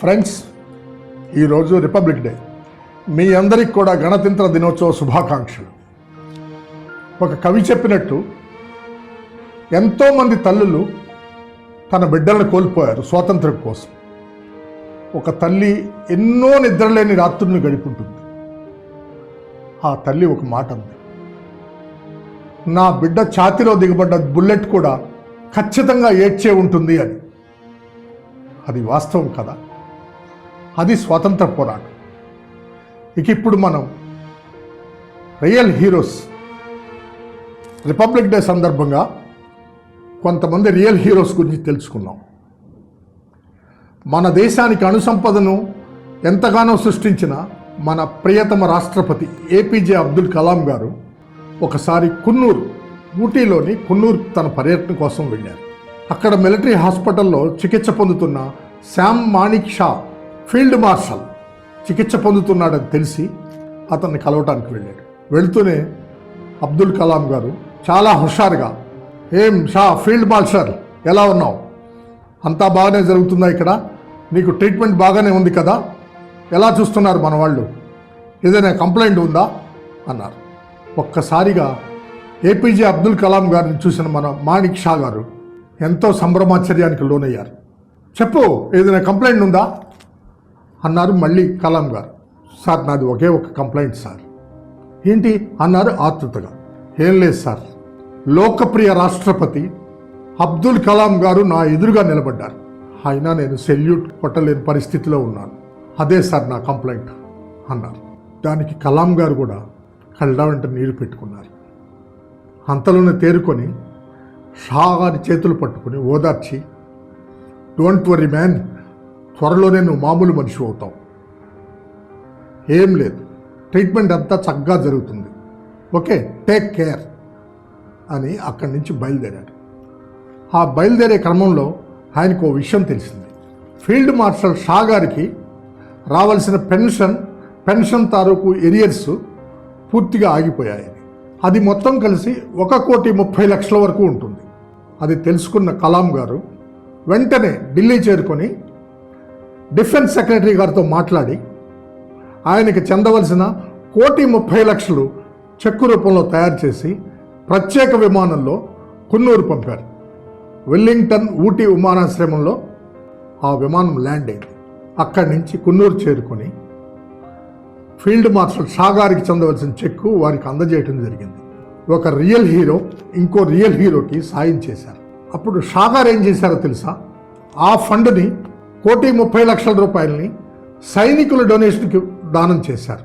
Friends, ఈరోజు republic day. మీ అందరికి కూడా గణతంత్ర దినోత్సవ శుభాకాంక్షలు. ఒక కవి చెప్పినట్టు ఎంతోమంది తల్లులు తన బిడ్డలను కోల్పోయారు స్వాతంత్రం కోసం. ఒక తల్లి ఎన్నో నిద్రలేని రాత్రులను గడుపుంటుంది. ఆ తల్లి ఒక మాట అంది, నా బిడ్డ ఛాతిలో దిగబడ్డ బుల్లెట్ కూడా ఖచ్చితంగా ఏడ్చే ఉంటుంది అని. అది వాస్తవం కదా. అది స్వాతంత్ర పోరాటం. ఇప్పుడు మనం రియల్ హీరోస్ రిపబ్లిక్ డే సందర్భంగా కొంతమంది రియల్ హీరోస్ గురించి తెలుసుకున్నాం. మన దేశానికి అణుసంపదను ఎంతగానో సృష్టించిన మన ప్రియతమ రాష్ట్రపతి ఏపీజే అబ్దుల్ కలాం గారు ఒకసారి ఊటీలోని కున్నూరు తన పర్యటన కోసం వెళ్ళారు. అక్కడ మిలిటరీ హాస్పిటల్లో చికిత్స పొందుతున్న Sam Manik Shah field marshal చికిత్స పొందుతున్నాడని తెలిసి అతన్ని కలవటానికి వెళ్ళాడు. వెళుతూనే అబ్దుల్ కలాం గారు చాలా హుషారుగా, ఏం షా ఫీల్డ్ మార్షల్, ఎలా ఉన్నావు? అంతా బాగానే జరుగుతుందా? ఇక్కడ నీకు ట్రీట్మెంట్ బాగానే ఉంది కదా? ఎలా చూస్తున్నారు మన వాళ్ళు? ఏదైనా కంప్లైంట్ ఉందా అన్నారు. ఒక్కసారిగా ఏపీజే అబ్దుల్ కలాం గారిని చూసిన మన మాణిక్ షా గారు ఎంతో సంభ్రమాశ్చర్యానికి లోనయ్యారు. చెప్పు, ఏదైనా కంప్లైంట్ ఉందా అన్నారు. మళ్ళీ కలాం గారు, సార్ నాది ఒకే ఒక కంప్లైంట్ సార్. ఏంటి అన్నారు ఆతృతగా. ఏం లేదు సార్, లోకప్రియ రాష్ట్రపతి అబ్దుల్ కలాం గారు నా ఎదురుగా నిలబడ్డారు. అయినా నేను సెల్యూట్ కొట్టలేని పరిస్థితిలో ఉన్నాను. అదే సార్ నా కంప్లైంట్ అన్నారు. దానికి కలాం గారు కూడా కళ్ళ వెంట నీరు పెట్టుకున్నారు. అంతలోనే తేరుకొని షా గారి చేతులు పట్టుకుని ఓదార్చి, డోంట్ వరీ మ్యాన్, త్వరలోనే నువ్వు మామూలు మనిషి అవుతావు. ఏం లేదు, ట్రీట్మెంట్ అంతా చక్కగా జరుగుతుంది, ఓకే, టేక్ కేర్ అని అక్కడి నుంచి బయలుదేరాడు. ఆ బయలుదేరే క్రమంలో ఆయనకు ఓ విషయం తెలిసింది. ఫీల్డ్ మార్షల్ షా గారికి రావాల్సిన పెన్షన్ తాలూకు ఎరియర్స్ పూర్తిగా ఆగిపోయాయని. అది మొత్తం కలిసి 1,30,00,000 వరకు ఉంటుంది. అది తెలుసుకున్న కలాం గారు వెంటనే ఢిల్లీ చేరుకొని డిఫెన్స్ సెక్రటరీ గారితో మాట్లాడి ఆయనకి చెందవలసిన 1,30,00,000 చెక్కు రూపంలో తయారు చేసి ప్రత్యేక విమానంలో కున్నూరు పంపారు. వెల్లింగ్టన్ ఊటీ విమానాశ్రయంలో ఆ విమానం ల్యాండ్ అయింది. అక్కడి నుంచి కున్నూరు చేరుకొని ఫీల్డ్ మార్షల్ షా గారికి చెందవలసిన చెక్కు వారికి అందజేయడం జరిగింది. ఒక రియల్ హీరో ఇంకో రియల్ హీరోకి సాయం చేశారు. అప్పుడు షా గారు ఏం చేశారో తెలుసా? ఆ ఫండ్ని 1,30,00,000 రూపాయలని సైనికుల డొనేషన్కి దానం చేశారు.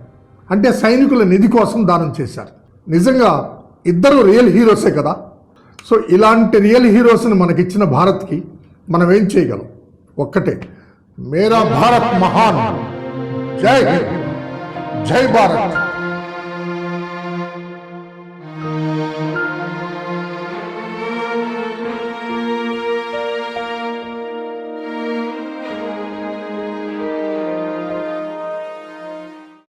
అంటే సైనికుల నిధి కోసం దానం చేశారు. నిజంగా ఇద్దరు రియల్ హీరోసే కదా. సో ఇలాంటి రియల్ హీరోస్ని మనకిచ్చిన భారత్కి మనం ఏం చేయగలం? ఒక్కటే, మేరా భారత్ మహాన్, జై హింద్, జై భారత్.